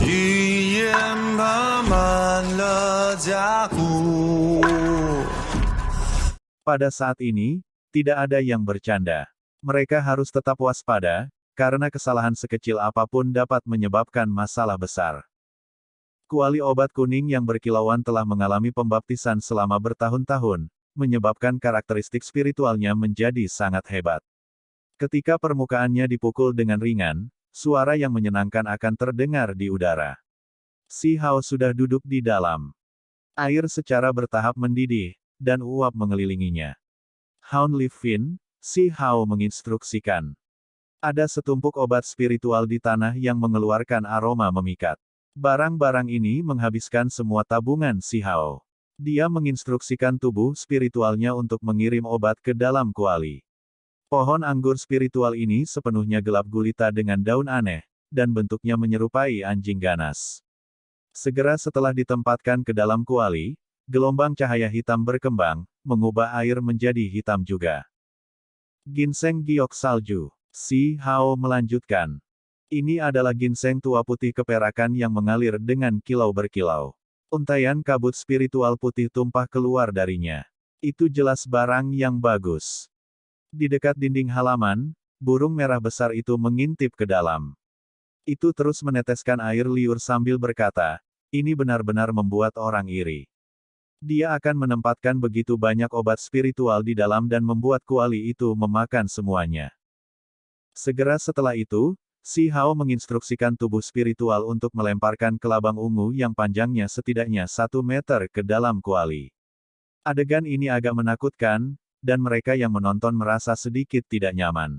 语言爬满了甲骨。Pada saat ini, tidak ada yang bercanda. Mereka harus tetap waspada, karena kesalahan sekecil apapun dapat menyebabkan masalah besar. Kuali obat kuning yang berkilauan telah mengalami pembaptisan selama bertahun-tahun, menyebabkan karakteristik spiritualnya menjadi sangat hebat. Ketika permukaannya dipukul dengan ringan, suara yang menyenangkan akan terdengar di udara. Si Hao sudah duduk di dalam. Air secara bertahap mendidih, dan uap mengelilinginya. Hound Li Fin, Si Hao menginstruksikan. Ada setumpuk obat spiritual di tanah yang mengeluarkan aroma memikat. Barang-barang ini menghabiskan semua tabungan Si Hao. Dia menginstruksikan tubuh spiritualnya untuk mengirim obat ke dalam kuali. Pohon anggur spiritual ini sepenuhnya gelap gulita dengan daun aneh, dan bentuknya menyerupai anjing ganas. Segera setelah ditempatkan ke dalam kuali, gelombang cahaya hitam berkembang, mengubah air menjadi hitam juga. Ginseng giok salju. Si Hao melanjutkan. Ini adalah ginseng tua putih keperakan yang mengalir dengan kilau berkilau. Untaian kabut spiritual putih tumpah keluar darinya. Itu jelas barang yang bagus. Di dekat dinding halaman, burung merah besar itu mengintip ke dalam. Itu terus meneteskan air liur sambil berkata, ini benar-benar membuat orang iri. Dia akan menempatkan begitu banyak obat spiritual di dalam dan membuat kuali itu memakan semuanya. Segera setelah itu, Si Hao menginstruksikan tubuh spiritual untuk melemparkan kelabang ungu yang panjangnya setidaknya 1 meter ke dalam kuali. Adegan ini agak menakutkan, dan mereka yang menonton merasa sedikit tidak nyaman.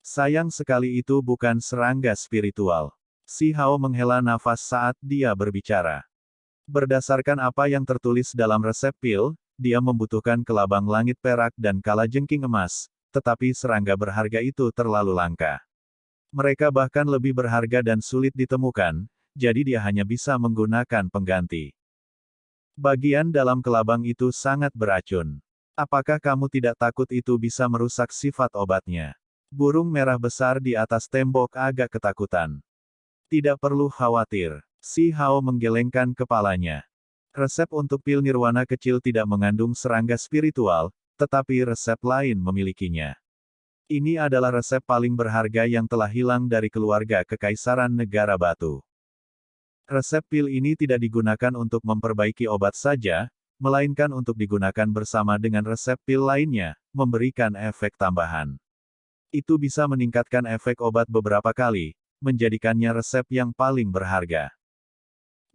Sayang sekali itu bukan serangga spiritual. Si Hao menghela nafas saat dia berbicara. Berdasarkan apa yang tertulis dalam resep pil, dia membutuhkan kelabang langit perak dan kalajengking emas, tetapi serangga berharga itu terlalu langka. Mereka bahkan lebih berharga dan sulit ditemukan, jadi dia hanya bisa menggunakan pengganti. Bagian dalam kelabang itu sangat beracun. Apakah kamu tidak takut itu bisa merusak sifat obatnya? Burung merah besar di atas tembok agak ketakutan. Tidak perlu khawatir. Si Hao menggelengkan kepalanya. Resep untuk pil nirwana kecil tidak mengandung serangga spiritual, tetapi resep lain memilikinya. Ini adalah resep paling berharga yang telah hilang dari keluarga Kekaisaran Negara Batu. Resep pil ini tidak digunakan untuk memperbaiki obat saja, melainkan untuk digunakan bersama dengan resep pil lainnya, memberikan efek tambahan. Itu bisa meningkatkan efek obat beberapa kali, menjadikannya resep yang paling berharga.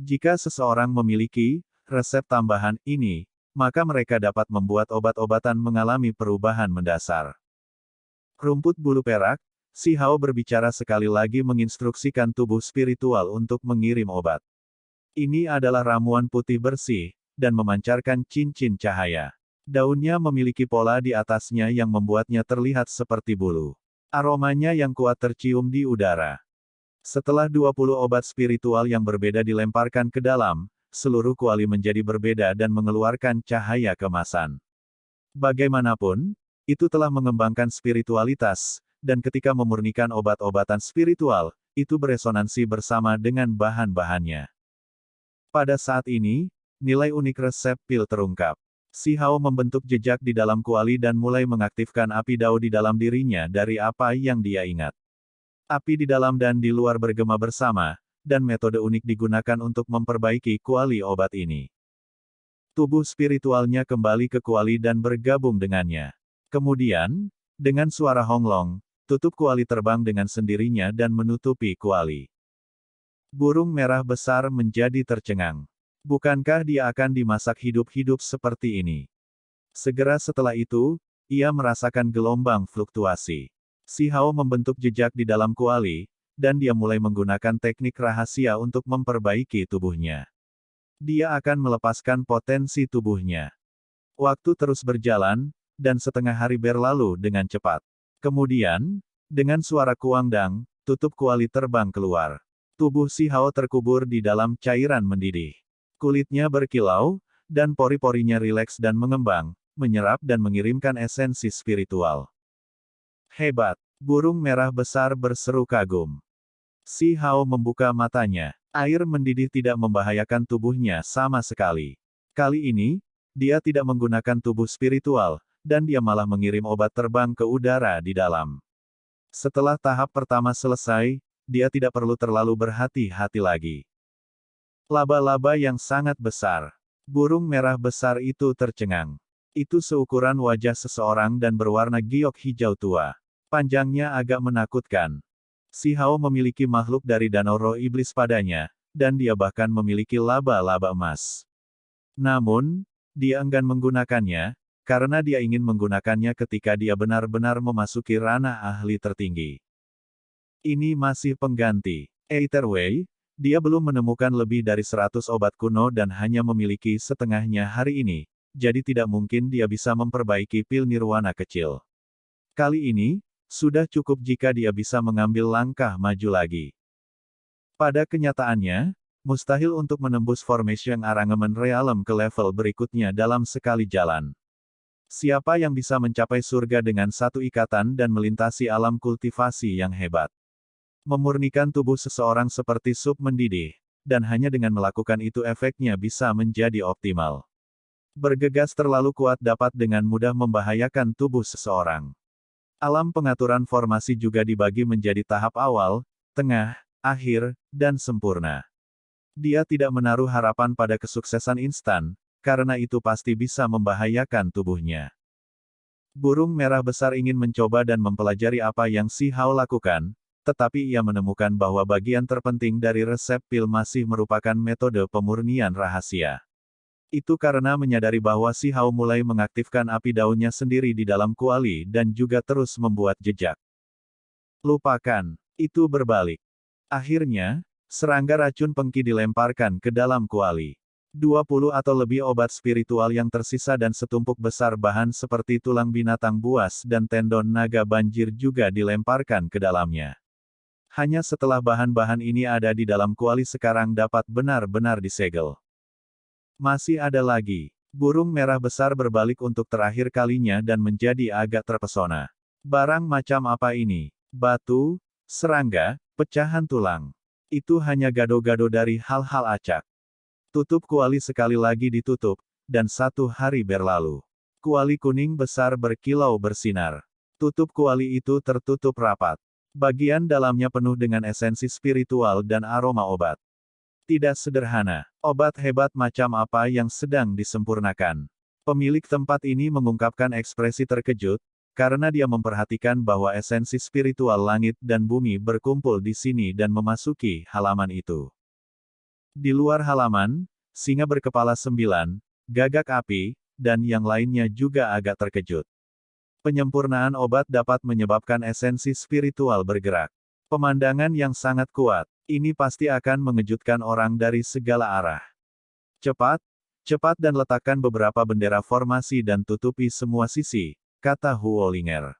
Jika seseorang memiliki resep tambahan ini, maka mereka dapat membuat obat-obatan mengalami perubahan mendasar. Rumput bulu perak, Si Hao berbicara sekali lagi menginstruksikan tubuh spiritual untuk mengirim obat. Ini adalah ramuan putih bersih, dan memancarkan cincin cahaya. Daunnya memiliki pola di atasnya yang membuatnya terlihat seperti bulu. Aromanya yang kuat tercium di udara. Setelah 20 obat spiritual yang berbeda dilemparkan ke dalam, seluruh kuali menjadi berbeda dan mengeluarkan cahaya kemasan. Bagaimanapun, itu telah mengembangkan spiritualitas, dan ketika memurnikan obat-obatan spiritual, itu beresonansi bersama dengan bahan-bahannya. Pada saat ini, nilai unik resep pil terungkap. Si Hao membentuk jejak di dalam kuali dan mulai mengaktifkan api dao di dalam dirinya dari apa yang dia ingat. Api di dalam dan di luar bergema bersama, dan metode unik digunakan untuk memperbaiki kuali obat ini. Tubuh spiritualnya kembali ke kuali dan bergabung dengannya. Kemudian, dengan suara honglong, tutup kuali terbang dengan sendirinya dan menutupi kuali. Burung merah besar menjadi tercengang. Bukankah dia akan dimasak hidup-hidup seperti ini? Segera setelah itu, ia merasakan gelombang fluktuasi. Si Hao membentuk jejak di dalam kuali, dan dia mulai menggunakan teknik rahasia untuk memperbaiki tubuhnya. Dia akan melepaskan potensi tubuhnya. Waktu terus berjalan, dan setengah hari berlalu dengan cepat. Kemudian, dengan suara kuangdang, tutup kuali terbang keluar. Tubuh Si Hao terkubur di dalam cairan mendidih. Kulitnya berkilau, dan pori-porinya rileks dan mengembang, menyerap dan mengirimkan esensi spiritual. Hebat! Burung merah besar berseru kagum. Si Hao membuka matanya. Air mendidih tidak membahayakan tubuhnya sama sekali. Kali ini, dia tidak menggunakan tubuh spiritual, dan dia malah mengirim obat terbang ke udara di dalam. Setelah tahap pertama selesai, dia tidak perlu terlalu berhati-hati lagi. Laba-laba yang sangat besar. Burung merah besar itu tercengang. Itu seukuran wajah seseorang dan berwarna giok hijau tua. Panjangnya agak menakutkan. Si Hao memiliki makhluk dari danau roh iblis padanya, dan dia bahkan memiliki laba-laba emas. Namun, dia enggan menggunakannya, karena dia ingin menggunakannya ketika dia benar-benar memasuki ranah ahli tertinggi. Ini masih pengganti. Either way, dia belum menemukan lebih dari 100 obat kuno dan hanya memiliki setengahnya hari ini, jadi tidak mungkin dia bisa memperbaiki pil nirwana kecil. Kali ini, sudah cukup jika dia bisa mengambil langkah maju lagi. Pada kenyataannya, mustahil untuk menembus Formation Arrangement Realm ke level berikutnya dalam sekali jalan. Siapa yang bisa mencapai surga dengan satu ikatan dan melintasi alam kultivasi yang hebat? Memurnikan tubuh seseorang seperti sup mendidih, dan hanya dengan melakukan itu efeknya bisa menjadi optimal. Bergegas terlalu kuat dapat dengan mudah membahayakan tubuh seseorang. Alam pengaturan formasi juga dibagi menjadi tahap awal, tengah, akhir, dan sempurna. Dia tidak menaruh harapan pada kesuksesan instan, karena itu pasti bisa membahayakan tubuhnya. Burung merah besar ingin mencoba dan mempelajari apa yang Si Hao lakukan, tetapi ia menemukan bahwa bagian terpenting dari resep pil masih merupakan metode pemurnian rahasia. Itu karena menyadari bahwa Si Hao mulai mengaktifkan api daunnya sendiri di dalam kuali dan juga terus membuat jejak. Lupakan, itu berbalik. Akhirnya, serangga racun pengki dilemparkan ke dalam kuali. 20 atau lebih obat spiritual yang tersisa dan setumpuk besar bahan seperti tulang binatang buas dan tendon naga banjir juga dilemparkan ke dalamnya. Hanya setelah bahan-bahan ini ada di dalam kuali sekarang dapat benar-benar disegel. Masih ada lagi. Burung merah besar berbalik untuk terakhir kalinya dan menjadi agak terpesona. Barang macam apa ini? Batu, serangga, pecahan tulang. Itu hanya gado-gado dari hal-hal acak. Tutup kuali sekali lagi ditutup, dan 1 hari berlalu. Kuali kuning besar berkilau bersinar. Tutup kuali itu tertutup rapat. Bagian dalamnya penuh dengan esensi spiritual dan aroma obat. Tidak sederhana. Obat hebat macam apa yang sedang disempurnakan. Pemilik tempat ini mengungkapkan ekspresi terkejut, karena dia memperhatikan bahwa esensi spiritual langit dan bumi berkumpul di sini dan memasuki halaman itu. Di luar halaman, singa berkepala 9, gagak api, dan yang lainnya juga agak terkejut. Penyempurnaan obat dapat menyebabkan esensi spiritual bergerak. Pemandangan yang sangat kuat. Ini pasti akan mengejutkan orang dari segala arah. Cepat, cepat dan letakkan beberapa bendera formasi dan tutupi semua sisi, kata Huolinger.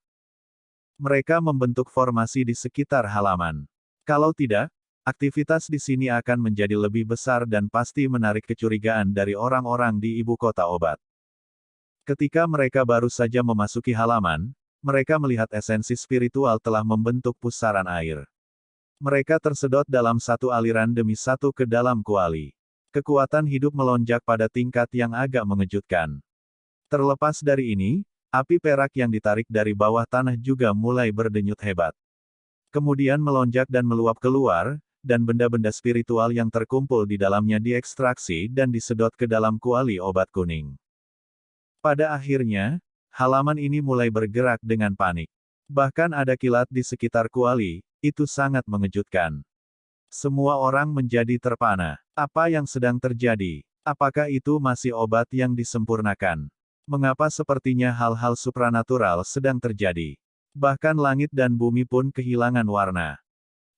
Mereka membentuk formasi di sekitar halaman. Kalau tidak, aktivitas di sini akan menjadi lebih besar dan pasti menarik kecurigaan dari orang-orang di ibu kota obat. Ketika mereka baru saja memasuki halaman, mereka melihat esensi spiritual telah membentuk pusaran air. Mereka tersedot dalam satu aliran demi satu ke dalam kuali. Kekuatan hidup melonjak pada tingkat yang agak mengejutkan. Terlepas dari ini, api perak yang ditarik dari bawah tanah juga mulai berdenyut hebat. Kemudian melonjak dan meluap keluar, dan benda-benda spiritual yang terkumpul di dalamnya diekstraksi dan disedot ke dalam kuali obat kuning. Pada akhirnya, halaman ini mulai bergerak dengan panik. Bahkan ada kilat di sekitar kuali. Itu sangat mengejutkan. Semua orang menjadi terpana. Apa yang sedang terjadi? Apakah itu masih obat yang disempurnakan? Mengapa sepertinya hal-hal supranatural sedang terjadi? Bahkan langit dan bumi pun kehilangan warna.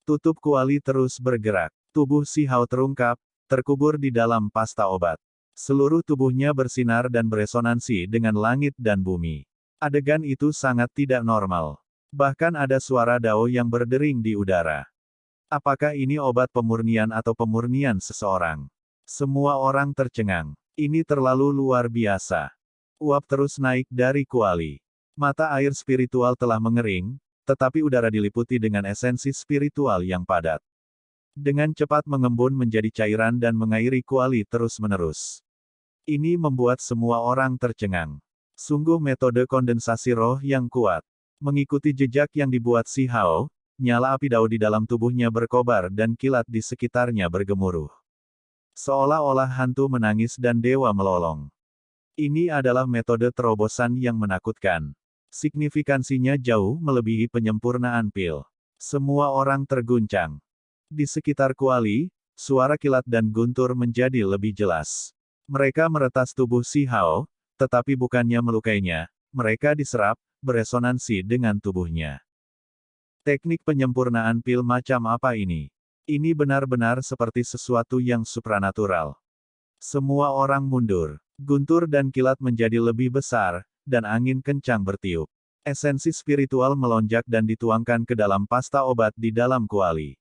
Tutup kuali terus bergerak. Tubuh Si Hao terungkap, terkubur di dalam pasta obat. Seluruh tubuhnya bersinar dan beresonansi dengan langit dan bumi. Adegan itu sangat tidak normal. Bahkan ada suara dao yang berdering di udara. Apakah ini obat pemurnian atau pemurnian seseorang? Semua orang tercengang. Ini terlalu luar biasa. Uap terus naik dari kuali. Mata air spiritual telah mengering, tetapi udara diliputi dengan esensi spiritual yang padat. Dengan cepat mengembun menjadi cairan dan mengairi kuali terus-menerus. Ini membuat semua orang tercengang. Sungguh metode kondensasi roh yang kuat. Mengikuti jejak yang dibuat Si Hao, nyala api dao di dalam tubuhnya berkobar dan kilat di sekitarnya bergemuruh. Seolah-olah hantu menangis dan dewa melolong. Ini adalah metode terobosan yang menakutkan. Signifikansinya jauh melebihi penyempurnaan pil. Semua orang terguncang. Di sekitar kuali, suara kilat dan guntur menjadi lebih jelas. Mereka meretas tubuh Si Hao, tetapi bukannya melukainya, mereka diserap, beresonansi dengan tubuhnya. Teknik penyempurnaan pil macam apa ini? Ini benar-benar seperti sesuatu yang supranatural. Semua orang mundur. Guntur dan kilat menjadi lebih besar, dan angin kencang bertiup. Esensi spiritual melonjak dan dituangkan ke dalam pasta obat di dalam kuali.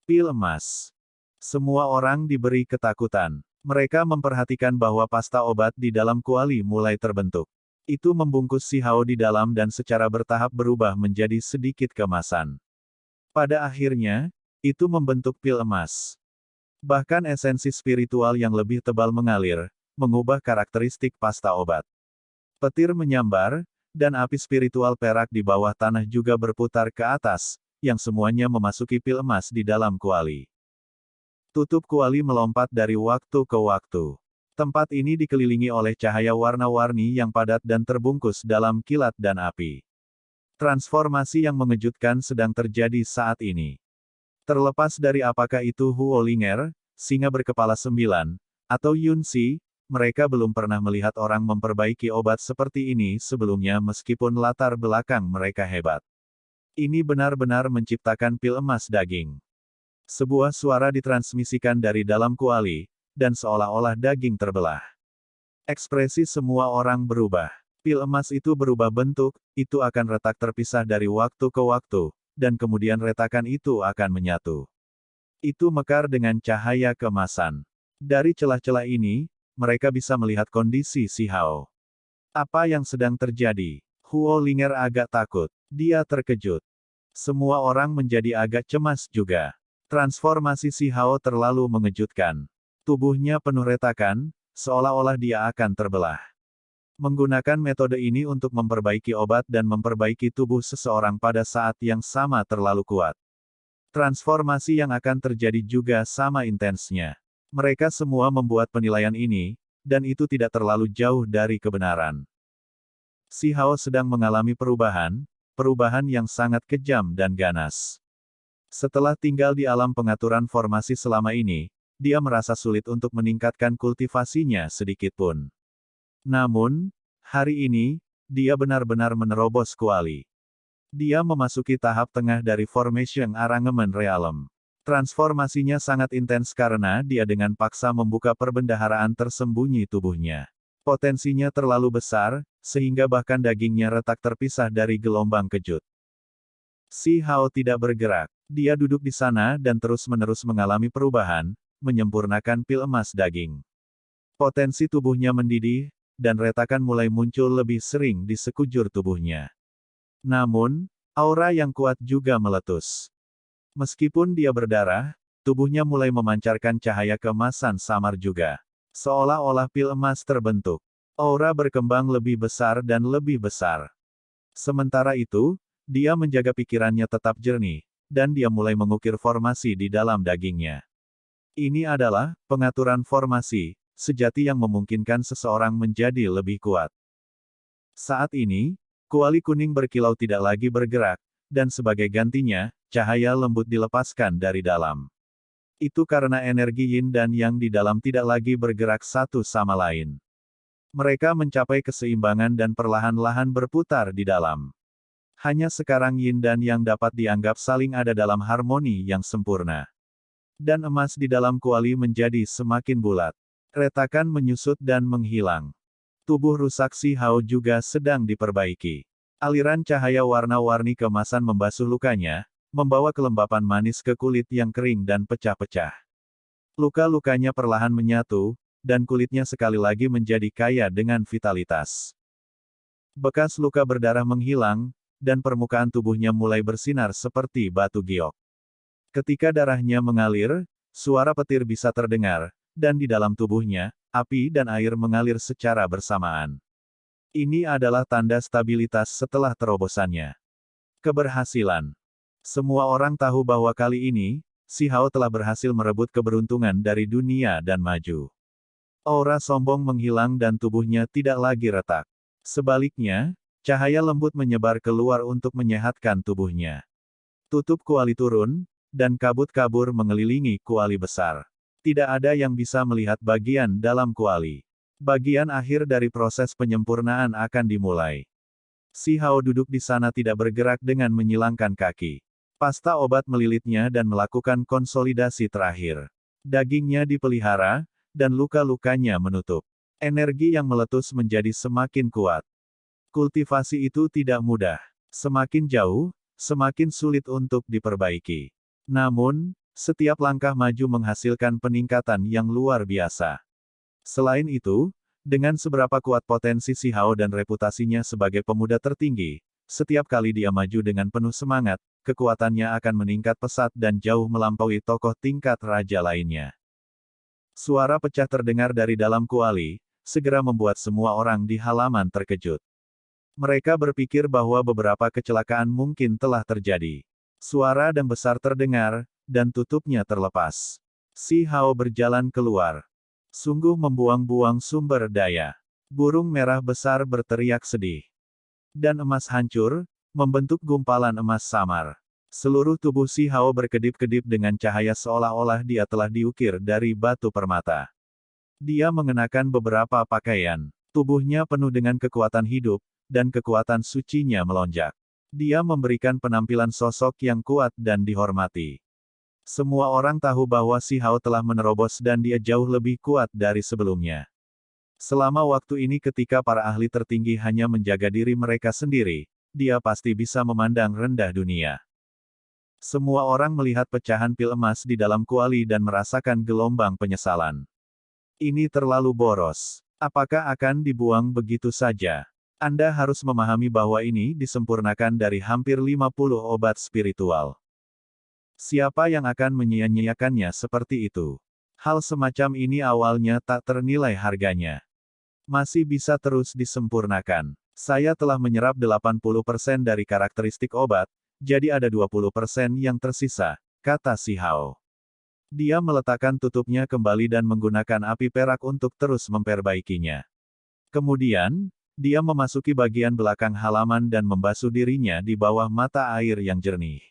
Pil emas. Semua orang diberi ketakutan. Mereka memperhatikan bahwa pasta obat di dalam kuali mulai terbentuk. Itu membungkus Si Hao di dalam dan secara bertahap berubah menjadi sedikit kemasan. Pada akhirnya, itu membentuk pil emas. Bahkan esensi spiritual yang lebih tebal mengalir, mengubah karakteristik pasta obat. Petir menyambar, dan api spiritual perak di bawah tanah juga berputar ke atas, yang semuanya memasuki pil emas di dalam kuali. Tutup kuali melompat dari waktu ke waktu. Tempat ini dikelilingi oleh cahaya warna-warni yang padat dan terbungkus dalam kilat dan api. Transformasi yang mengejutkan sedang terjadi saat ini. Terlepas dari apakah itu Huo Linger, singa berkepala 9, atau Yun Si, mereka belum pernah melihat orang memperbaiki obat seperti ini sebelumnya meskipun latar belakang mereka hebat. Ini benar-benar menciptakan pil emas daging. Sebuah suara ditransmisikan dari dalam kuali, dan seolah-olah daging terbelah. Ekspresi semua orang berubah. Pil emas itu berubah bentuk, itu akan retak terpisah dari waktu ke waktu, dan kemudian retakan itu akan menyatu. Itu mekar dengan cahaya kemasan. Dari celah-celah ini, mereka bisa melihat kondisi Si Hao. Apa yang sedang terjadi? Huo Linger agak takut. Dia terkejut. Semua orang menjadi agak cemas juga. Transformasi Si Hao terlalu mengejutkan. Tubuhnya penuh retakan, seolah-olah dia akan terbelah. Menggunakan metode ini untuk memperbaiki obat dan memperbaiki tubuh seseorang pada saat yang sama terlalu kuat. Transformasi yang akan terjadi juga sama intensnya. Mereka semua membuat penilaian ini, dan itu tidak terlalu jauh dari kebenaran. Si Hao sedang mengalami perubahan yang sangat kejam dan ganas. Setelah tinggal di alam pengaturan formasi selama ini, dia merasa sulit untuk meningkatkan kultivasinya sedikitpun. Namun, hari ini, dia benar-benar menerobos kuali. Dia memasuki tahap tengah dari Formation Arrangement Realm. Transformasinya sangat intens karena dia dengan paksa membuka perbendaharaan tersembunyi tubuhnya. Potensinya terlalu besar, sehingga bahkan dagingnya retak terpisah dari gelombang kejut. Si Hao tidak bergerak. Dia duduk di sana dan terus-menerus mengalami perubahan, menyempurnakan pil emas daging. Potensi tubuhnya mendidih, dan retakan mulai muncul lebih sering di sekujur tubuhnya. Namun, aura yang kuat juga meletus. Meskipun dia berdarah, tubuhnya mulai memancarkan cahaya keemasan samar juga. Seolah-olah pil emas terbentuk. Aura berkembang lebih besar dan lebih besar. Sementara itu, dia menjaga pikirannya tetap jernih, dan dia mulai mengukir formasi di dalam dagingnya. Ini adalah pengaturan formasi sejati yang memungkinkan seseorang menjadi lebih kuat. Saat ini, kuali kuning berkilau tidak lagi bergerak, dan sebagai gantinya, cahaya lembut dilepaskan dari dalam. Itu karena energi yin dan yang di dalam tidak lagi bergerak satu sama lain. Mereka mencapai keseimbangan dan perlahan-lahan berputar di dalam. Hanya sekarang yin dan yang dapat dianggap saling ada dalam harmoni yang sempurna. Dan emas di dalam kuali menjadi semakin bulat. Retakan menyusut dan menghilang. Tubuh rusak Si Hao juga sedang diperbaiki. Aliran cahaya warna-warni kemasan membasuh lukanya, membawa kelembapan manis ke kulit yang kering dan pecah-pecah. Luka-lukanya perlahan menyatu, dan kulitnya sekali lagi menjadi kaya dengan vitalitas. Bekas luka berdarah menghilang, dan permukaan tubuhnya mulai bersinar seperti batu giok. Ketika darahnya mengalir, suara petir bisa terdengar, dan di dalam tubuhnya, api dan air mengalir secara bersamaan. Ini adalah tanda stabilitas setelah terobosannya. Keberhasilan. Semua orang tahu bahwa kali ini, Si Hao telah berhasil merebut keberuntungan dari dunia dan maju. Aura sombong menghilang dan tubuhnya tidak lagi retak. Sebaliknya, cahaya lembut menyebar keluar untuk menyehatkan tubuhnya. Tutup kuali turun, dan kabut kabur mengelilingi kuali besar. Tidak ada yang bisa melihat bagian dalam kuali. Bagian akhir dari proses penyempurnaan akan dimulai. Si Hao duduk di sana tidak bergerak dengan menyilangkan kaki. Pasta obat melilitnya dan melakukan konsolidasi terakhir. Dagingnya dipelihara, dan luka-lukanya menutup. Energi yang meletus menjadi semakin kuat. Kultivasi itu tidak mudah. Semakin jauh, semakin sulit untuk diperbaiki. Namun, setiap langkah maju menghasilkan peningkatan yang luar biasa. Selain itu, dengan seberapa kuat potensi Si Hao dan reputasinya sebagai pemuda tertinggi, setiap kali dia maju dengan penuh semangat, kekuatannya akan meningkat pesat dan jauh melampaui tokoh tingkat raja lainnya. Suara pecah terdengar dari dalam kuali, segera membuat semua orang di halaman terkejut. Mereka berpikir bahwa beberapa kecelakaan mungkin telah terjadi. Suara dan besar terdengar, dan tutupnya terlepas. Si Hao berjalan keluar. Sungguh membuang-buang sumber daya. Burung merah besar berteriak sedih. Dan emas hancur, membentuk gumpalan emas samar. Seluruh tubuh Si Hao berkedip-kedip dengan cahaya seolah-olah dia telah diukir dari batu permata. Dia mengenakan beberapa pakaian. Tubuhnya penuh dengan kekuatan hidup, dan kekuatan sucinya melonjak. Dia memberikan penampilan sosok yang kuat dan dihormati. Semua orang tahu bahwa Si Hao telah menerobos dan dia jauh lebih kuat dari sebelumnya. Selama waktu ini ketika para ahli tertinggi hanya menjaga diri mereka sendiri, dia pasti bisa memandang rendah dunia. Semua orang melihat pecahan pil emas di dalam kuali dan merasakan gelombang penyesalan. Ini terlalu boros. Apakah akan dibuang begitu saja? Anda harus memahami bahwa ini disempurnakan dari hampir 50 obat spiritual. Siapa yang akan menyia-nyiakannya seperti itu? Hal semacam ini awalnya tak ternilai harganya. Masih bisa terus disempurnakan. Saya telah menyerap 80% dari karakteristik obat, jadi ada 20% yang tersisa, kata Si Hao. Dia meletakkan tutupnya kembali dan menggunakan api perak untuk terus memperbaikinya. Kemudian, dia memasuki bagian belakang halaman dan membasuh dirinya di bawah mata air yang jernih.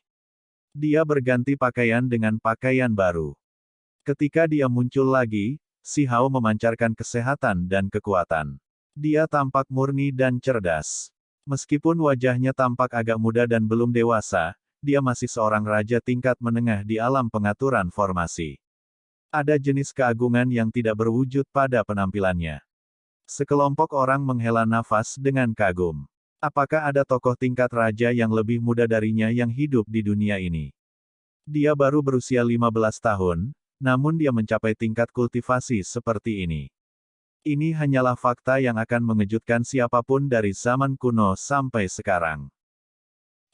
Dia berganti pakaian dengan pakaian baru. Ketika dia muncul lagi, Si Hao memancarkan kesehatan dan kekuatan. Dia tampak murni dan cerdas. Meskipun wajahnya tampak agak muda dan belum dewasa, dia masih seorang raja tingkat menengah di alam pengaturan formasi. Ada jenis keagungan yang tidak berwujud pada penampilannya. Sekelompok orang menghela nafas dengan kagum. Apakah ada tokoh tingkat raja yang lebih muda darinya yang hidup di dunia ini? Dia baru berusia 15 tahun, namun dia mencapai tingkat kultivasi seperti ini. Ini hanyalah fakta yang akan mengejutkan siapapun dari zaman kuno sampai sekarang.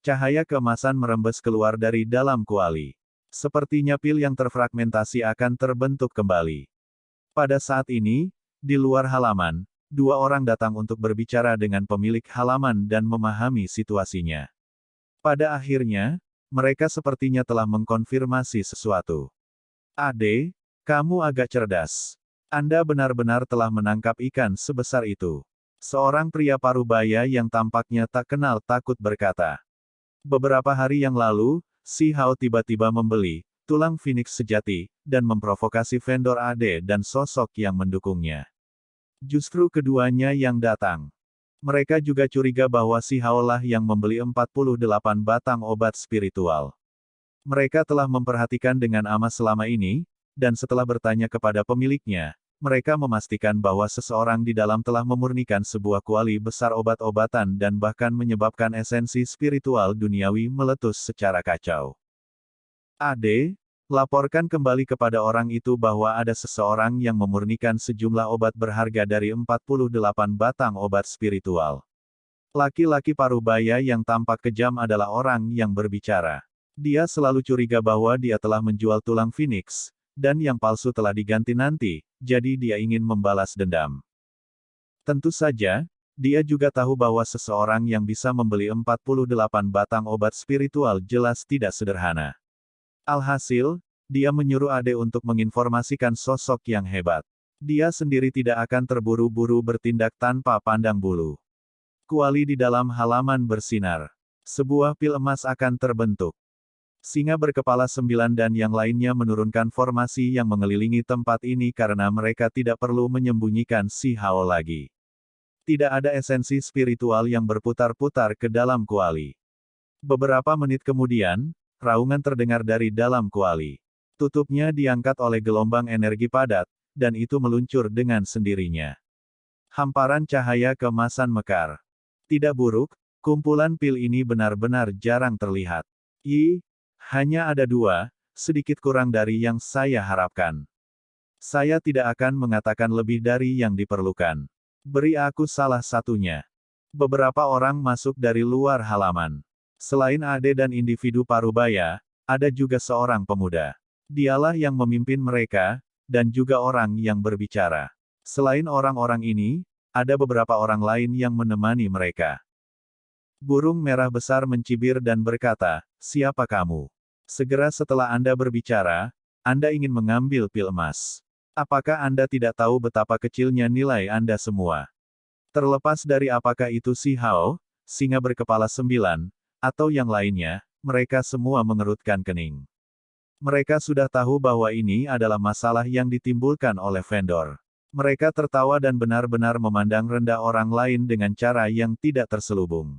Cahaya keemasan merembes keluar dari dalam kuali. Sepertinya pil yang terfragmentasi akan terbentuk kembali. Pada saat ini, di luar halaman, dua orang datang untuk berbicara dengan pemilik halaman dan memahami situasinya. Pada akhirnya, mereka sepertinya telah mengkonfirmasi sesuatu. Ade, kamu agak cerdas. Anda benar-benar telah menangkap ikan sebesar itu. Seorang pria parubaya yang tampaknya tak kenal takut berkata. Beberapa hari yang lalu, Si Hao tiba-tiba membeli tulang phoenix sejati, dan memprovokasi vendor Ade dan sosok yang mendukungnya. Justru keduanya yang datang. Mereka juga curiga bahwa Si Hao lah yang membeli 48 batang obat spiritual. Mereka telah memperhatikan dengan amat selama ini, dan setelah bertanya kepada pemiliknya, mereka memastikan bahwa seseorang di dalam telah memurnikan sebuah kuali besar obat-obatan dan bahkan menyebabkan esensi spiritual duniawi meletus secara kacau. Ade, laporkan kembali kepada orang itu bahwa ada seseorang yang memurnikan sejumlah obat berharga dari 48 batang obat spiritual. Laki-laki parubaya yang tampak kejam adalah orang yang berbicara. Dia selalu curiga bahwa dia telah menjual tulang Phoenix, dan yang palsu telah diganti nanti, jadi dia ingin membalas dendam. Tentu saja, dia juga tahu bahwa seseorang yang bisa membeli 48 batang obat spiritual jelas tidak sederhana. Alhasil, dia menyuruh Ade untuk menginformasikan sosok yang hebat. Dia sendiri tidak akan terburu-buru bertindak tanpa pandang bulu. Kuali di dalam halaman bersinar. Sebuah pil emas akan terbentuk. Singa berkepala 9 dan yang lainnya menurunkan formasi yang mengelilingi tempat ini karena mereka tidak perlu menyembunyikan si Hao lagi. Tidak ada esensi spiritual yang berputar-putar ke dalam kuali. Beberapa menit kemudian, raungan terdengar dari dalam kuali. Tutupnya diangkat oleh gelombang energi padat, dan itu meluncur dengan sendirinya. Hamparan cahaya keemasan mekar. Tidak buruk, kumpulan pil ini benar-benar jarang terlihat. Hanya ada 2, sedikit kurang dari yang saya harapkan. Saya tidak akan mengatakan lebih dari yang diperlukan. Beri aku salah satunya. Beberapa orang masuk dari luar halaman. Selain Ade dan individu parubaya, ada juga seorang pemuda. Dialah yang memimpin mereka, dan juga orang yang berbicara. Selain orang-orang ini, ada beberapa orang lain yang menemani mereka. Burung merah besar mencibir dan berkata, "Siapa kamu? Segera setelah Anda berbicara, Anda ingin mengambil pil emas. Apakah Anda tidak tahu betapa kecilnya nilai Anda semua? Terlepas dari apakah itu si Hao, singa berkepala 9, atau yang lainnya, mereka semua mengerutkan kening. Mereka sudah tahu bahwa ini adalah masalah yang ditimbulkan oleh vendor. Mereka tertawa dan benar-benar memandang rendah orang lain dengan cara yang tidak terselubung.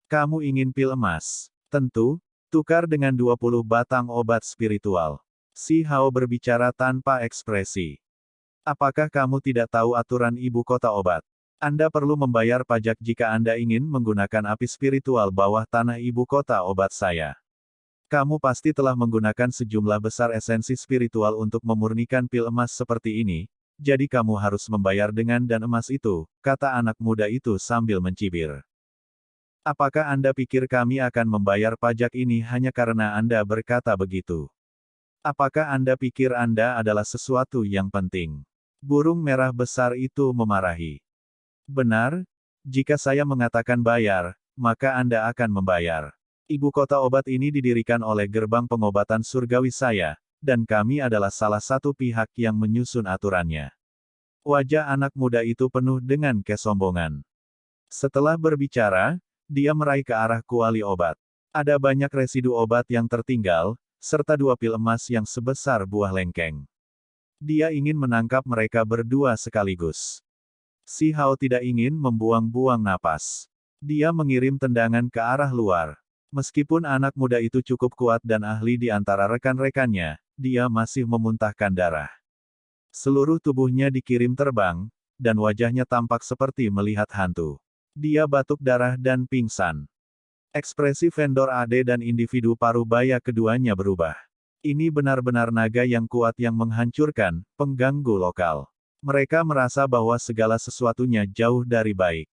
Kamu ingin pil emas? Tentu, tukar dengan 20 batang obat spiritual. Si Hao berbicara tanpa ekspresi. Apakah kamu tidak tahu aturan ibu kota obat? Anda perlu membayar pajak jika Anda ingin menggunakan api spiritual bawah tanah ibu kota obat saya. Kamu pasti telah menggunakan sejumlah besar esensi spiritual untuk memurnikan pil emas seperti ini, jadi kamu harus membayar dengan dan emas itu, kata anak muda itu sambil mencibir. Apakah Anda pikir kami akan membayar pajak ini hanya karena Anda berkata begitu? Apakah Anda pikir Anda adalah sesuatu yang penting? Burung merah besar itu memarahi. Benar, jika saya mengatakan bayar, maka Anda akan membayar. Ibu kota obat ini didirikan oleh gerbang pengobatan surgawi saya, dan kami adalah salah satu pihak yang menyusun aturannya. Wajah anak muda itu penuh dengan kesombongan. Setelah berbicara, dia meraih ke arah kuali obat. Ada banyak residu obat yang tertinggal, serta 2 pil emas yang sebesar buah lengkeng. Dia ingin menangkap mereka berdua sekaligus. Si Hao tidak ingin membuang-buang napas. Dia mengirim tendangan ke arah luar. Meskipun anak muda itu cukup kuat dan ahli di antara rekan-rekannya, dia masih memuntahkan darah. Seluruh tubuhnya dikirim terbang, dan wajahnya tampak seperti melihat hantu. Dia batuk darah dan pingsan. Ekspresi vendor Ade dan individu parubaya keduanya berubah. Ini benar-benar naga yang kuat yang menghancurkan, pengganggu lokal. Mereka merasa bahwa segala sesuatunya jauh dari baik.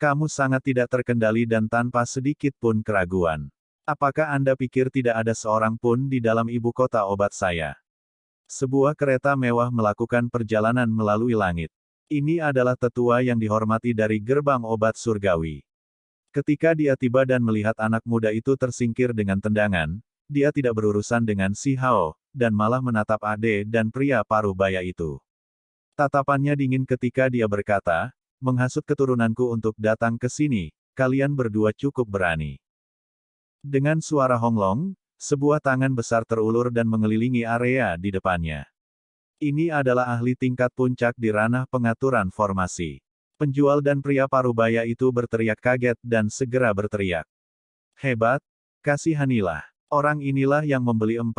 Kamu sangat tidak terkendali dan tanpa sedikit pun keraguan. Apakah Anda pikir tidak ada seorang pun di dalam ibu kota obat saya? Sebuah kereta mewah melakukan perjalanan melalui langit. Ini adalah tetua yang dihormati dari gerbang obat surgawi. Ketika dia tiba dan melihat anak muda itu tersingkir dengan tendangan, dia tidak berurusan dengan si Hao, dan malah menatap Ade dan pria parubaya itu. Tatapannya dingin ketika dia berkata, "Menghasut keturunanku untuk datang ke sini, kalian berdua cukup berani." Dengan suara honglong, sebuah tangan besar terulur dan mengelilingi area di depannya. Ini adalah ahli tingkat puncak di ranah pengaturan formasi. Penjual dan pria parubaya itu berteriak kaget dan segera berteriak. Hebat, kasihanilah. Orang inilah yang membeli 48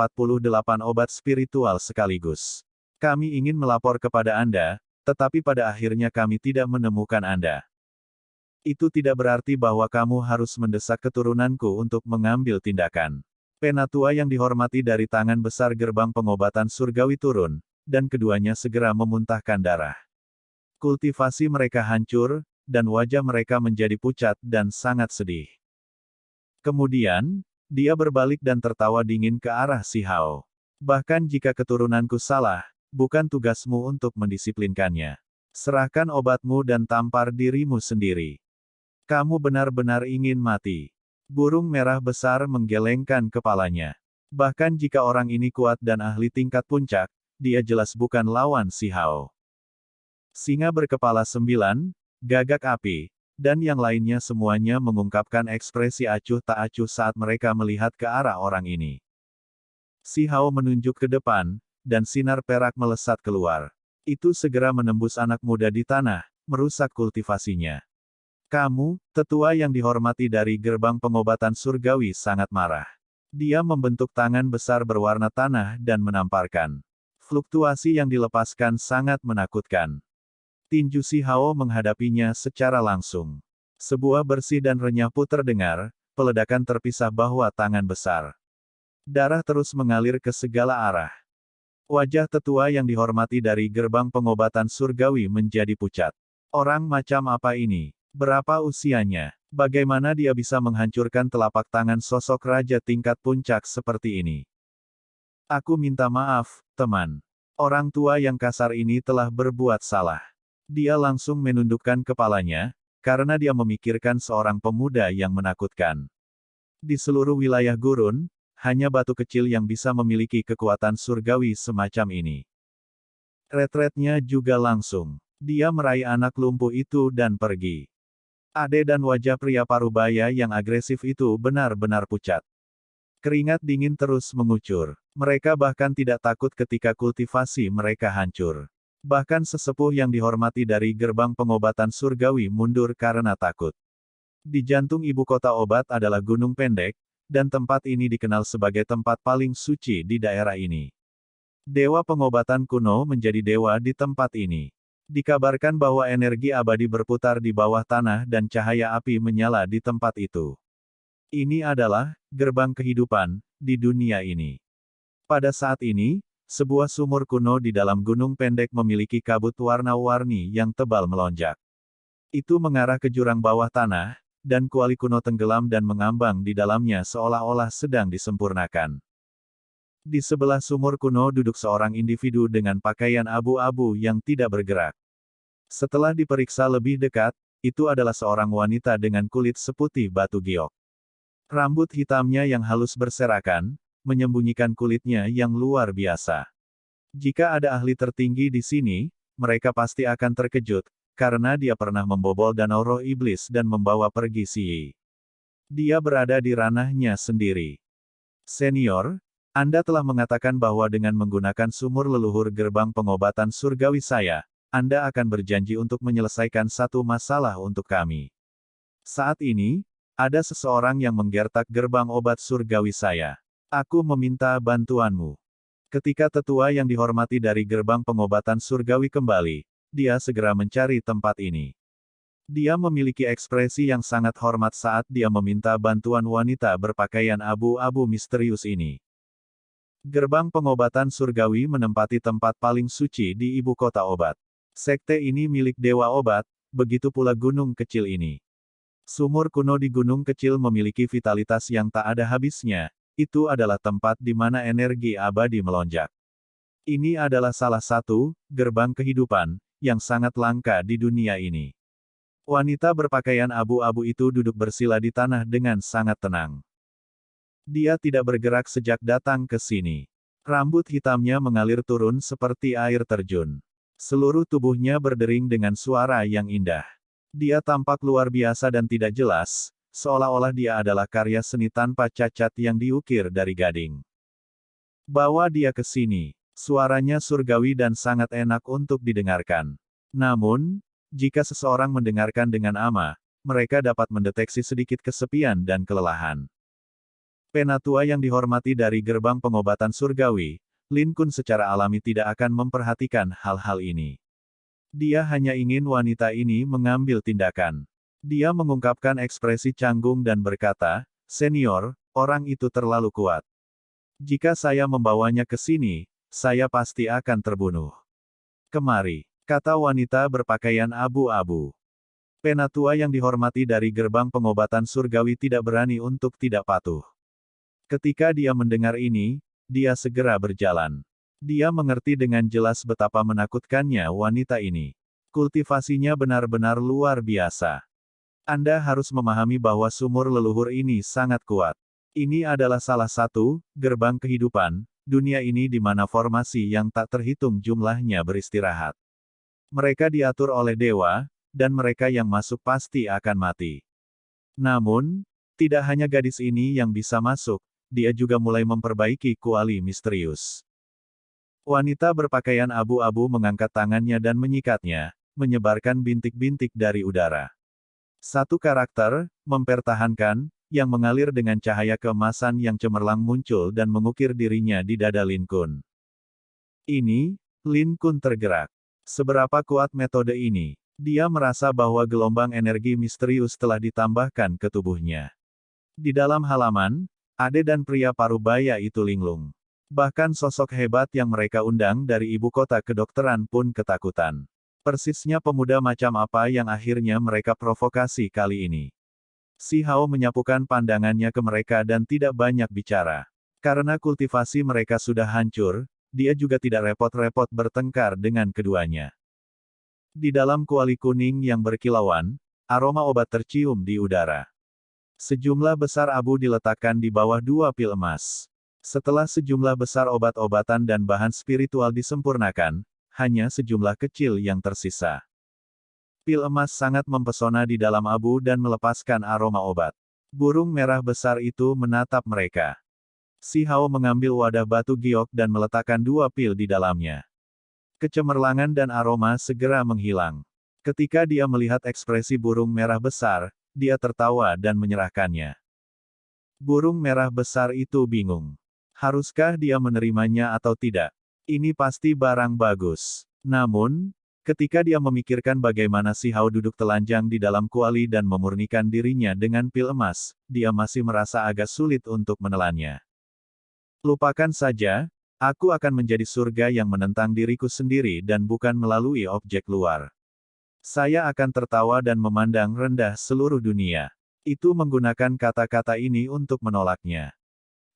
obat spiritual sekaligus. Kami ingin melapor kepada Anda, tetapi pada akhirnya kami tidak menemukan Anda. Itu tidak berarti bahwa kamu harus mendesak keturunanku untuk mengambil tindakan. Penatua yang dihormati dari tangan besar gerbang pengobatan surgawi turun, dan keduanya segera memuntahkan darah. Kultivasi mereka hancur, dan wajah mereka menjadi pucat dan sangat sedih. Kemudian, Dia berbalik dan tertawa dingin ke arah si Hao. Bahkan jika keturunanku salah, bukan tugasmu untuk mendisiplinkannya. Serahkan obatmu dan tampar dirimu sendiri. Kamu benar-benar ingin mati. Burung merah besar menggelengkan kepalanya. Bahkan jika orang ini kuat dan ahli tingkat puncak, dia jelas bukan lawan si Hao. Singa berkepala 9, gagak api, dan yang lainnya semuanya mengungkapkan ekspresi acuh tak acuh saat mereka melihat ke arah orang ini. Si Hao menunjuk ke depan, dan sinar perak melesat keluar. Itu segera menembus anak muda di tanah, merusak kultivasinya. Kamu, tetua yang dihormati dari gerbang pengobatan surgawi sangat marah. Dia membentuk tangan besar berwarna tanah dan menamparkan. Fluktuasi yang dilepaskan sangat menakutkan. Tinju si Hao menghadapinya secara langsung. Sebuah bersih dan renyah pun terdengar, peledakan terpisah bawah tangan besar. Darah terus mengalir ke segala arah. Wajah tetua yang dihormati dari gerbang pengobatan surgawi menjadi pucat. Orang macam apa ini? Berapa usianya? Bagaimana dia bisa menghancurkan telapak tangan sosok raja tingkat puncak seperti ini? Aku minta maaf, teman. Orang tua yang kasar ini telah berbuat salah. Dia langsung menundukkan kepalanya, karena dia memikirkan seorang pemuda yang menakutkan. Di seluruh wilayah gurun, hanya batu kecil yang bisa memiliki kekuatan surgawi semacam ini. Retretnya juga langsung. Dia meraih anak lumpuh itu dan pergi. Ade dan wajah pria parubaya yang agresif itu benar-benar pucat. Keringat dingin terus mengucur. Mereka bahkan tidak takut ketika kultivasi mereka hancur. Bahkan sesepuh yang dihormati dari gerbang pengobatan surgawi mundur karena takut. Di jantung ibu kota obat adalah gunung pendek, dan tempat ini dikenal sebagai tempat paling suci di daerah ini. Dewa pengobatan kuno menjadi dewa di tempat ini. Dikabarkan bahwa energi abadi berputar di bawah tanah dan cahaya api menyala di tempat itu. Ini adalah gerbang kehidupan di dunia ini. Pada saat ini, sebuah sumur kuno di dalam gunung pendek memiliki kabut warna-warni yang tebal melonjak. Itu mengarah ke jurang bawah tanah, dan kuali kuno tenggelam dan mengambang di dalamnya seolah-olah sedang disempurnakan. Di sebelah sumur kuno duduk seorang individu dengan pakaian abu-abu yang tidak bergerak. Setelah diperiksa lebih dekat, itu adalah seorang wanita dengan kulit seputih batu giok. Rambut hitamnya yang halus berserakan, menyembunyikan kulitnya yang luar biasa. Jika ada ahli tertinggi di sini, mereka pasti akan terkejut, karena dia pernah membobol danau roh iblis dan membawa pergi Si Yi. Dia berada di ranahnya sendiri. Senior, Anda telah mengatakan bahwa dengan menggunakan sumur leluhur gerbang pengobatan surgawi saya, Anda akan berjanji untuk menyelesaikan satu masalah untuk kami. Saat ini, ada seseorang yang menggertak gerbang obat surgawi saya. Aku meminta bantuanmu. Ketika tetua yang dihormati dari gerbang pengobatan surgawi kembali, dia segera mencari tempat ini. Dia memiliki ekspresi yang sangat hormat saat dia meminta bantuan wanita berpakaian abu-abu misterius ini. Gerbang pengobatan surgawi menempati tempat paling suci di ibu kota obat. Sekte ini milik dewa obat, begitu pula gunung kecil ini. Sumur kuno di gunung kecil memiliki vitalitas yang tak ada habisnya. Itu adalah tempat di mana energi abadi melonjak. Ini adalah salah satu gerbang kehidupan yang sangat langka di dunia ini. Wanita berpakaian abu-abu itu duduk bersila di tanah dengan sangat tenang. Dia tidak bergerak sejak datang ke sini. Rambut hitamnya mengalir turun seperti air terjun. Seluruh tubuhnya berdering dengan suara yang indah. Dia tampak luar biasa dan tidak jelas, seolah-olah dia adalah karya seni tanpa cacat yang diukir dari gading. Bawa dia ke sini. Suaranya surgawi dan sangat enak untuk didengarkan. Namun, jika seseorang mendengarkan dengan ama, mereka dapat mendeteksi sedikit kesepian dan kelelahan. Penatua yang dihormati dari gerbang pengobatan surgawi, Lin Kun secara alami tidak akan memperhatikan hal-hal ini. Dia hanya ingin wanita ini mengambil tindakan. Dia mengungkapkan ekspresi canggung dan berkata, "Senior, orang itu terlalu kuat. Jika saya membawanya ke sini, saya pasti akan terbunuh." "Kemari," kata wanita berpakaian abu-abu. Penatua yang dihormati dari gerbang pengobatan surgawi tidak berani untuk tidak patuh. Ketika dia mendengar ini, dia segera berjalan. Dia mengerti dengan jelas betapa menakutkannya wanita ini. Kultivasinya benar-benar luar biasa. Anda harus memahami bahwa sumur leluhur ini sangat kuat. Ini adalah salah satu gerbang kehidupan dunia ini di mana formasi yang tak terhitung jumlahnya beristirahat. Mereka diatur oleh dewa, dan mereka yang masuk pasti akan mati. Namun, tidak hanya gadis ini yang bisa masuk, dia juga mulai memperbaiki kuali misterius. Wanita berpakaian abu-abu mengangkat tangannya dan menyikatnya, menyebarkan bintik-bintik dari udara. Satu karakter, mempertahankan, yang mengalir dengan cahaya keemasan yang cemerlang muncul dan mengukir dirinya di dada Lin Kun. Ini, Lin Kun tergerak. Seberapa kuat metode ini? Dia merasa bahwa gelombang energi misterius telah ditambahkan ke tubuhnya. Di dalam halaman, Ade dan pria parubaya itu linglung. Bahkan sosok hebat yang mereka undang dari ibu kota kedokteran pun ketakutan. Persisnya pemuda macam apa yang akhirnya mereka provokasi kali ini. Si Hao menyapukan pandangannya ke mereka dan tidak banyak bicara. Karena kultivasi mereka sudah hancur, dia juga tidak repot-repot bertengkar dengan keduanya. Di dalam kuali kuning yang berkilauan, aroma obat tercium di udara. Sejumlah besar abu diletakkan di bawah 2 pil emas. Setelah sejumlah besar obat-obatan dan bahan spiritual disempurnakan, hanya sejumlah kecil yang tersisa. Pil emas sangat mempesona di dalam abu dan melepaskan aroma obat. Burung merah besar itu menatap mereka. Si Hao mengambil wadah batu giok dan meletakkan 2 pil di dalamnya. Kecemerlangan dan aroma segera menghilang. Ketika dia melihat ekspresi burung merah besar, dia tertawa dan menyerahkannya. Burung merah besar itu bingung. Haruskah dia menerimanya atau tidak? Ini pasti barang bagus. Namun, ketika dia memikirkan bagaimana si Hao duduk telanjang di dalam kuali dan memurnikan dirinya dengan pil emas, dia masih merasa agak sulit untuk menelannya. Lupakan saja, aku akan menjadi surga yang menentang diriku sendiri dan bukan melalui objek luar. Saya akan tertawa dan memandang rendah seluruh dunia. Itu menggunakan kata-kata ini untuk menolaknya.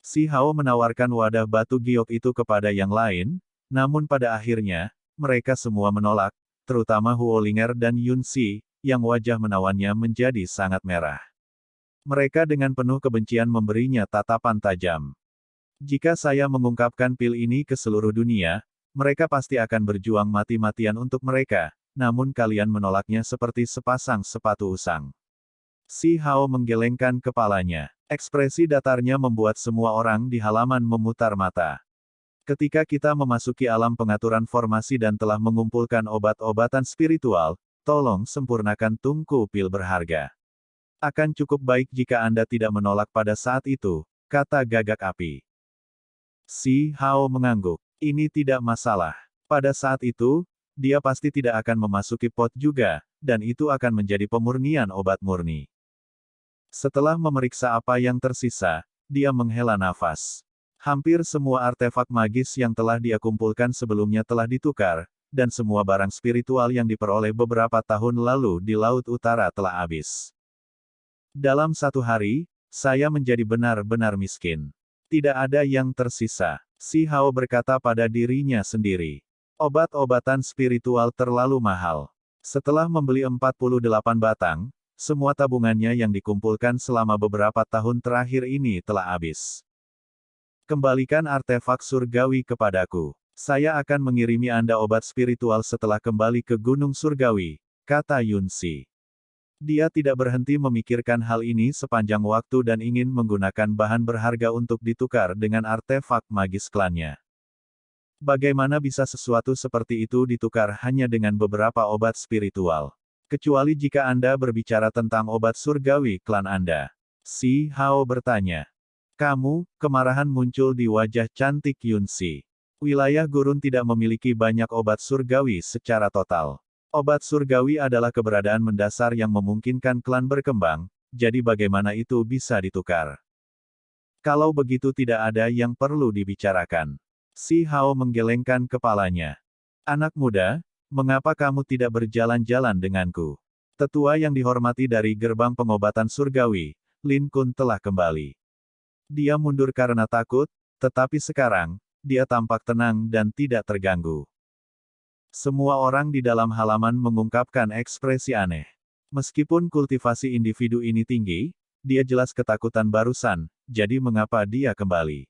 Si Hao menawarkan wadah batu giok itu kepada yang lain, namun pada akhirnya, mereka semua menolak, terutama Huolinger dan Yun Si, yang wajah menawannya menjadi sangat merah. Mereka dengan penuh kebencian memberinya tatapan tajam. Jika saya mengungkapkan pil ini ke seluruh dunia, mereka pasti akan berjuang mati-matian untuk mereka, namun kalian menolaknya seperti sepasang sepatu usang. Si Hao menggelengkan kepalanya. Ekspresi datarnya membuat semua orang di halaman memutar mata. Ketika kita memasuki alam pengaturan formasi dan telah mengumpulkan obat-obatan spiritual, tolong sempurnakan tungku pil berharga. Akan cukup baik jika Anda tidak menolak pada saat itu, kata gagak api. Si Hao mengangguk. Ini tidak masalah. Pada saat itu, dia pasti tidak akan memasuki pot juga, dan itu akan menjadi pemurnian obat murni. Setelah memeriksa apa yang tersisa, dia menghela nafas. Hampir semua artefak magis yang telah dia kumpulkan sebelumnya telah ditukar, dan semua barang spiritual yang diperoleh beberapa tahun lalu di Laut Utara telah habis. Dalam satu hari, saya menjadi benar-benar miskin. Tidak ada yang tersisa. Si Hao berkata pada dirinya sendiri. Obat-obatan spiritual terlalu mahal. Setelah membeli 48 batang, semua tabungannya yang dikumpulkan selama beberapa tahun terakhir ini telah habis. Kembalikan artefak surgawi kepadaku. Saya akan mengirimi Anda obat spiritual setelah kembali ke Gunung Surgawi, kata Yun Si. Dia tidak berhenti memikirkan hal ini sepanjang waktu dan ingin menggunakan bahan berharga untuk ditukar dengan artefak magis klannya. Bagaimana bisa sesuatu seperti itu ditukar hanya dengan beberapa obat spiritual? Kecuali jika Anda berbicara tentang obat surgawi klan Anda. Si Hao bertanya. Kemarahan muncul di wajah cantik Yun Si. Wilayah gurun tidak memiliki banyak obat surgawi secara total. Obat surgawi adalah keberadaan mendasar yang memungkinkan klan berkembang, jadi bagaimana itu bisa ditukar? Kalau begitu tidak ada yang perlu dibicarakan. Si Hao menggelengkan kepalanya. Anak muda, mengapa kamu tidak berjalan-jalan denganku? Tetua yang dihormati dari gerbang pengobatan surgawi, Lin Kun telah kembali. Dia mundur karena takut, tetapi sekarang, dia tampak tenang dan tidak terganggu. Semua orang di dalam halaman mengungkapkan ekspresi aneh. Meskipun kultivasi individu ini tinggi, dia jelas ketakutan barusan, jadi mengapa dia kembali?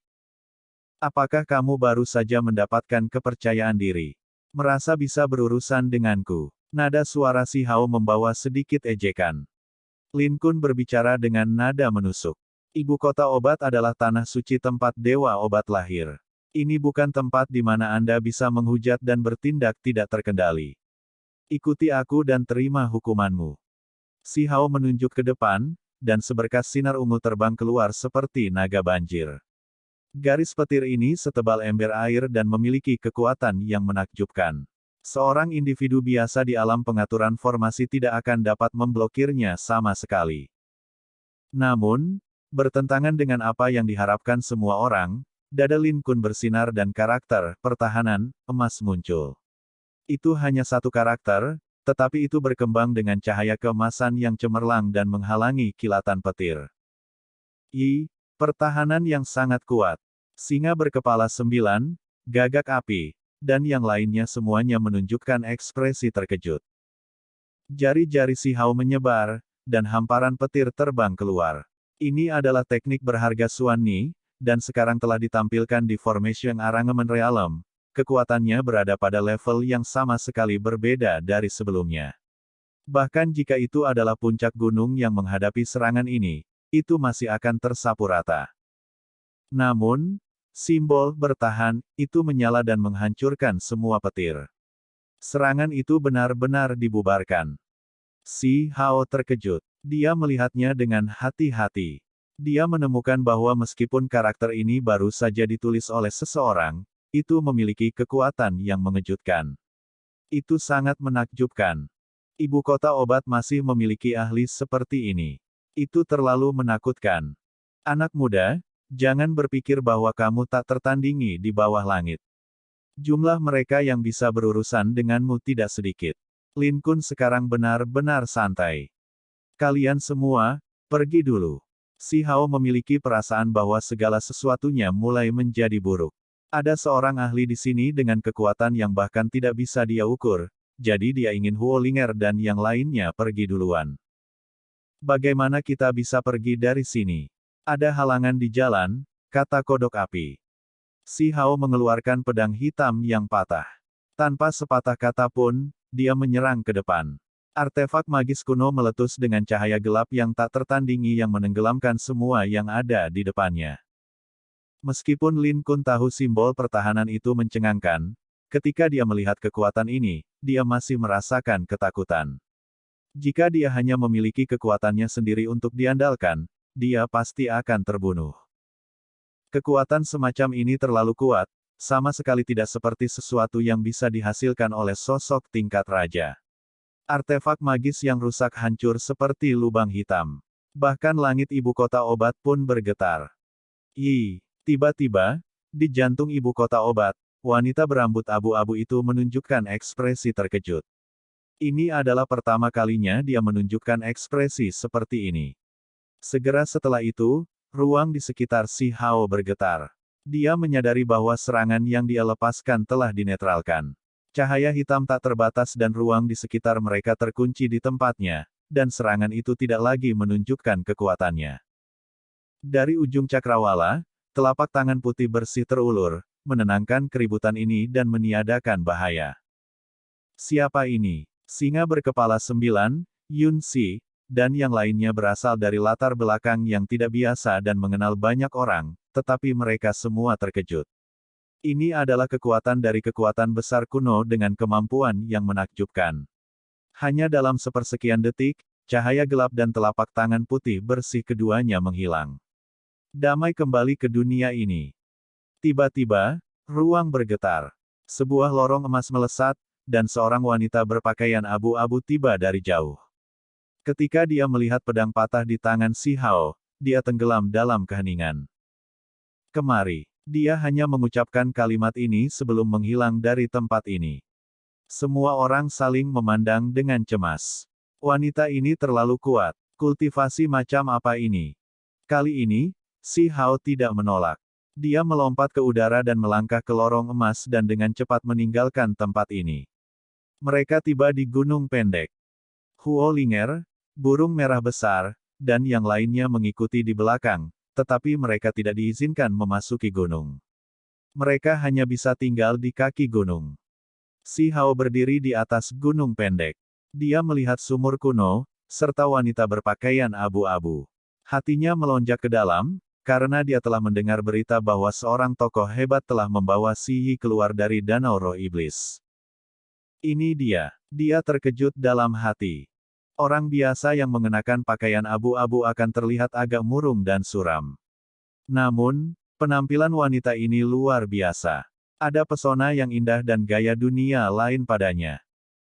Apakah kamu baru saja mendapatkan kepercayaan diri? Merasa bisa berurusan denganku? Nada suara Si Hao membawa sedikit ejekan. Lin Kun berbicara dengan nada menusuk. Ibu kota obat adalah tanah suci tempat dewa obat lahir. Ini bukan tempat di mana Anda bisa menghujat dan bertindak tidak terkendali. Ikuti aku dan terima hukumanmu. Si Hao menunjuk ke depan, dan seberkas sinar ungu terbang keluar seperti naga banjir. Garis petir ini setebal ember air dan memiliki kekuatan yang menakjubkan. Seorang individu biasa di alam pengaturan formasi tidak akan dapat memblokirnya sama sekali. Namun, bertentangan dengan apa yang diharapkan semua orang, dada Lin Kun bersinar dan karakter pertahanan emas muncul. Itu hanya satu karakter, tetapi itu berkembang dengan cahaya keemasan yang cemerlang dan menghalangi kilatan petir. Pertahanan yang sangat kuat. Singa berkepala 9, gagak api, dan yang lainnya semuanya menunjukkan ekspresi terkejut. Jari-jari Si Hao menyebar, dan hamparan petir terbang keluar. Ini adalah teknik berharga Xuan Ni, dan sekarang telah ditampilkan di Formation Arrangement Realm. Kekuatannya berada pada level yang sama sekali berbeda dari sebelumnya. Bahkan jika itu adalah puncak gunung yang menghadapi serangan ini, itu masih akan tersapu rata. Namun, simbol bertahan itu menyala dan menghancurkan semua petir. Serangan itu benar-benar dibubarkan. Si Hao terkejut. Dia melihatnya dengan hati-hati. Dia menemukan bahwa meskipun karakter ini baru saja ditulis oleh seseorang, itu memiliki kekuatan yang mengejutkan. Itu sangat menakjubkan. Ibu kota obat masih memiliki ahli seperti ini. Itu terlalu menakutkan. Anak muda, jangan berpikir bahwa kamu tak tertandingi di bawah langit. Jumlah mereka yang bisa berurusan denganmu tidak sedikit. Lin Kun sekarang benar-benar santai. Kalian semua, pergi dulu. Si Hao memiliki perasaan bahwa segala sesuatunya mulai menjadi buruk. Ada seorang ahli di sini dengan kekuatan yang bahkan tidak bisa dia ukur, jadi dia ingin Huo Linger dan yang lainnya pergi duluan. Bagaimana kita bisa pergi dari sini? Ada halangan di jalan, kata kodok api. Si Hao mengeluarkan pedang hitam yang patah. Tanpa sepatah kata pun, dia menyerang ke depan. Artefak magis kuno meletus dengan cahaya gelap yang tak tertandingi yang menenggelamkan semua yang ada di depannya. Meskipun Lin Kun tahu simbol pertahanan itu mencengangkan, ketika dia melihat kekuatan ini, dia masih merasakan ketakutan. Jika dia hanya memiliki kekuatannya sendiri untuk diandalkan, dia pasti akan terbunuh. Kekuatan semacam ini terlalu kuat, sama sekali tidak seperti sesuatu yang bisa dihasilkan oleh sosok tingkat raja. Artefak magis yang rusak hancur seperti lubang hitam. Bahkan langit ibu kota obat pun bergetar. Tiba-tiba, di jantung ibu kota obat, wanita berambut abu-abu itu menunjukkan ekspresi terkejut. Ini adalah pertama kalinya dia menunjukkan ekspresi seperti ini. Segera setelah itu, ruang di sekitar Si Hao bergetar. Dia menyadari bahwa serangan yang dia lepaskan telah dinetralkan. Cahaya hitam tak terbatas dan ruang di sekitar mereka terkunci di tempatnya, dan serangan itu tidak lagi menunjukkan kekuatannya. Dari ujung cakrawala, telapak tangan putih bersih terulur, menenangkan keributan ini dan meniadakan bahaya. Siapa ini? Singa berkepala 9, Yun Si, dan yang lainnya berasal dari latar belakang yang tidak biasa dan mengenal banyak orang, tetapi mereka semua terkejut. Ini adalah kekuatan dari kekuatan besar kuno dengan kemampuan yang menakjubkan. Hanya dalam sepersekian detik, cahaya gelap dan telapak tangan putih bersih keduanya menghilang. Damai kembali ke dunia ini. Tiba-tiba, ruang bergetar. Sebuah lorong emas melesat, dan seorang wanita berpakaian abu-abu tiba dari jauh. Ketika dia melihat pedang patah di tangan Si Hao, dia tenggelam dalam keheningan. Kemari. Dia hanya mengucapkan kalimat ini sebelum menghilang dari tempat ini. Semua orang saling memandang dengan cemas. Wanita ini terlalu kuat. Kultivasi macam apa ini? Kali ini, Si Hao tidak menolak. Dia melompat ke udara dan melangkah ke lorong emas dan dengan cepat meninggalkan tempat ini. Mereka tiba di gunung pendek. Huo Linger, burung merah besar, dan yang lainnya mengikuti di belakang, tetapi mereka tidak diizinkan memasuki gunung. Mereka hanya bisa tinggal di kaki gunung. Si Hao berdiri di atas gunung pendek. Dia melihat sumur kuno, serta wanita berpakaian abu-abu. Hatinya melonjak ke dalam, karena dia telah mendengar berita bahwa seorang tokoh hebat telah membawa Si Yi keluar dari danau roh iblis. Ini dia. Dia terkejut dalam hati. Orang biasa yang mengenakan pakaian abu-abu akan terlihat agak murung dan suram. Namun, penampilan wanita ini luar biasa. Ada pesona yang indah dan gaya dunia lain padanya.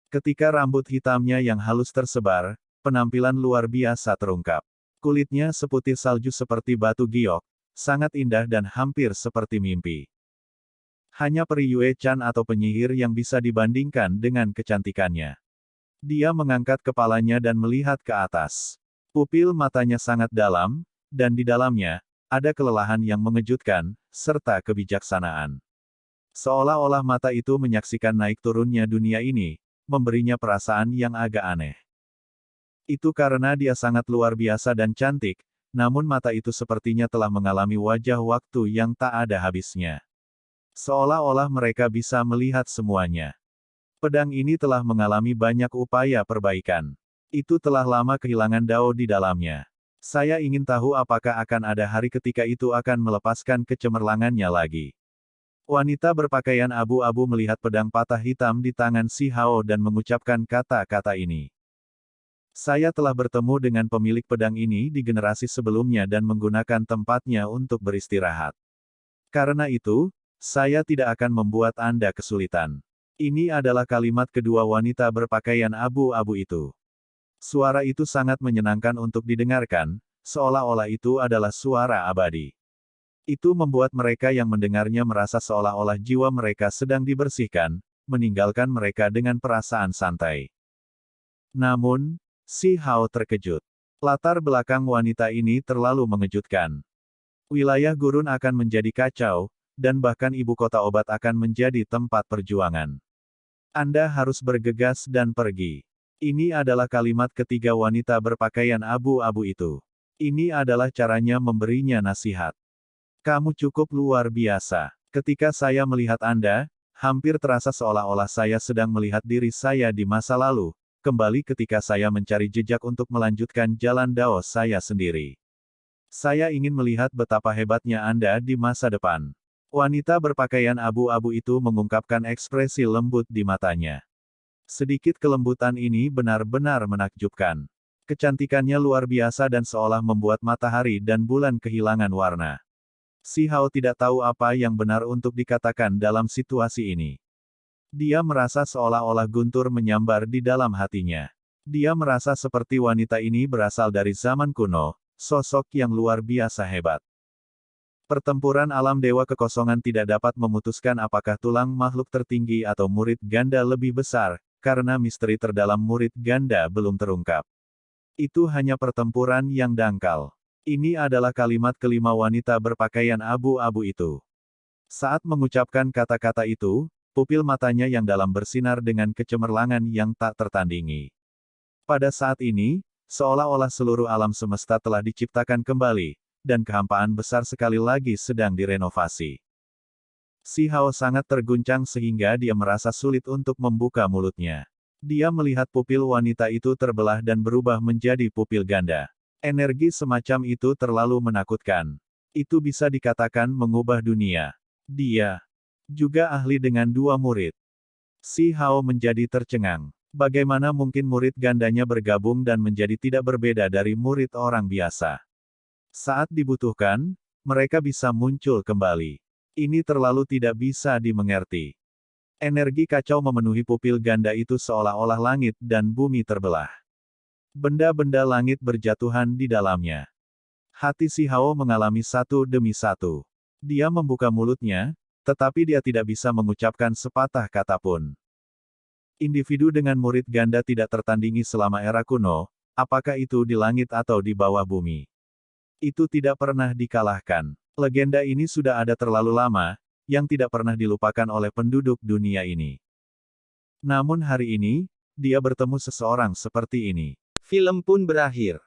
Ketika rambut hitamnya yang halus tersebar, penampilan luar biasa terungkap. Kulitnya seputih salju seperti batu giok, sangat indah dan hampir seperti mimpi. Hanya peri Yue Chan atau penyihir yang bisa dibandingkan dengan kecantikannya. Dia mengangkat kepalanya dan melihat ke atas. Pupil matanya sangat dalam, dan di dalamnya, ada kelelahan yang mengejutkan, serta kebijaksanaan. Seolah-olah mata itu menyaksikan naik turunnya dunia ini, memberinya perasaan yang agak aneh. Itu karena dia sangat luar biasa dan cantik, namun mata itu sepertinya telah mengalami wajah waktu yang tak ada habisnya. Seolah-olah mereka bisa melihat semuanya. Pedang ini telah mengalami banyak upaya perbaikan. Itu telah lama kehilangan dao di dalamnya. Saya ingin tahu apakah akan ada hari ketika itu akan melepaskan kecemerlangannya lagi. Wanita berpakaian abu-abu melihat pedang patah hitam di tangan Si Hao dan mengucapkan kata-kata ini. Saya telah bertemu dengan pemilik pedang ini di generasi sebelumnya dan menggunakan tempatnya untuk beristirahat. Karena itu, saya tidak akan membuat Anda kesulitan. Ini adalah kalimat kedua wanita berpakaian abu-abu itu. Suara itu sangat menyenangkan untuk didengarkan, seolah-olah itu adalah suara abadi. Itu membuat mereka yang mendengarnya merasa seolah-olah jiwa mereka sedang dibersihkan, meninggalkan mereka dengan perasaan santai. Namun, Si Hao terkejut. Latar belakang wanita ini terlalu mengejutkan. Wilayah gurun akan menjadi kacau, dan bahkan ibu kota obat akan menjadi tempat perjuangan. Anda harus bergegas dan pergi. Ini adalah kalimat ketiga wanita berpakaian abu-abu itu. Ini adalah caranya memberinya nasihat. Kamu cukup luar biasa. Ketika saya melihat Anda, hampir terasa seolah-olah saya sedang melihat diri saya di masa lalu, kembali ketika saya mencari jejak untuk melanjutkan jalan dao saya sendiri. Saya ingin melihat betapa hebatnya Anda di masa depan. Wanita berpakaian abu-abu itu mengungkapkan ekspresi lembut di matanya. Sedikit kelembutan ini benar-benar menakjubkan. Kecantikannya luar biasa dan seolah membuat matahari dan bulan kehilangan warna. Si Hao tidak tahu apa yang benar untuk dikatakan dalam situasi ini. Dia merasa seolah-olah guntur menyambar di dalam hatinya. Dia merasa seperti wanita ini berasal dari zaman kuno, sosok yang luar biasa hebat. Pertempuran alam dewa kekosongan tidak dapat memutuskan apakah tulang makhluk tertinggi atau murid ganda lebih besar, karena misteri terdalam murid ganda belum terungkap. Itu hanya pertempuran yang dangkal. Ini adalah kalimat kelima wanita berpakaian abu-abu itu. Saat mengucapkan kata-kata itu, pupil matanya yang dalam bersinar dengan kecemerlangan yang tak tertandingi. Pada saat ini, seolah-olah seluruh alam semesta telah diciptakan kembali, dan kehampaan besar sekali lagi sedang direnovasi. Si Hao sangat terguncang sehingga dia merasa sulit untuk membuka mulutnya. Dia melihat pupil wanita itu terbelah dan berubah menjadi pupil ganda. Energi semacam itu terlalu menakutkan. Itu bisa dikatakan mengubah dunia. Dia juga ahli dengan dua murid. Si Hao menjadi tercengang. Bagaimana mungkin murid gandanya bergabung dan menjadi tidak berbeda dari murid orang biasa? Saat dibutuhkan, mereka bisa muncul kembali. Ini terlalu tidak bisa dimengerti. Energi kacau memenuhi pupil ganda itu seolah-olah langit dan bumi terbelah. Benda-benda langit berjatuhan di dalamnya. Hati Si Hao mengalami satu demi satu. Dia membuka mulutnya, tetapi dia tidak bisa mengucapkan sepatah kata pun. Individu dengan murid ganda tidak tertandingi selama era kuno, apakah itu di langit atau di bawah bumi. Itu tidak pernah dikalahkan. Legenda ini sudah ada terlalu lama, yang tidak pernah dilupakan oleh penduduk dunia ini. Namun hari ini, dia bertemu seseorang seperti ini. Film pun berakhir.